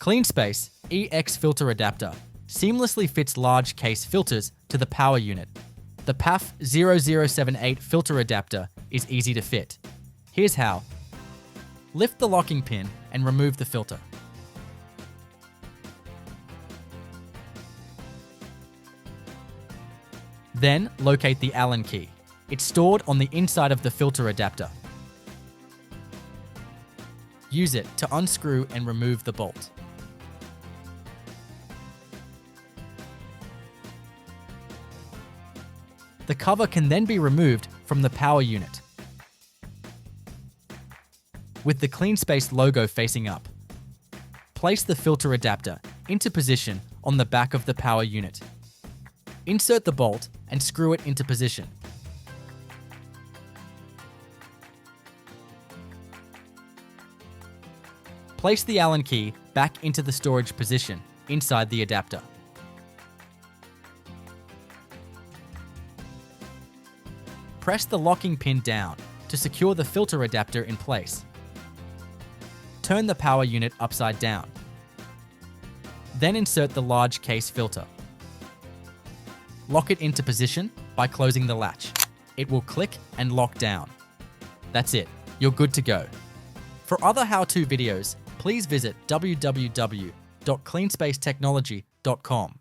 CleanSpace EX Filter Adaptor seamlessly fits large case filters to the power unit. The PAF 0078 filter adapter is easy to fit. Here's how. Lift the locking pin and remove the filter. Then locate the Allen key. It's stored on the inside of the filter adapter. Use it to unscrew and remove the bolt. The cover can then be removed from the power unit. With the CleanSpace logo facing up, place the filter adapter into position on the back of the power unit. Insert the bolt and screw it into position. Place the Allen key back into the storage position inside the adapter. Press the locking pin down to secure the filter adapter in place. Turn the power unit upside down. Then insert the large case filter. Lock it into position by closing the latch. It will click and lock down. That's it, you're good to go. For other how-to videos, please visit www.cleanspacetechnology.com.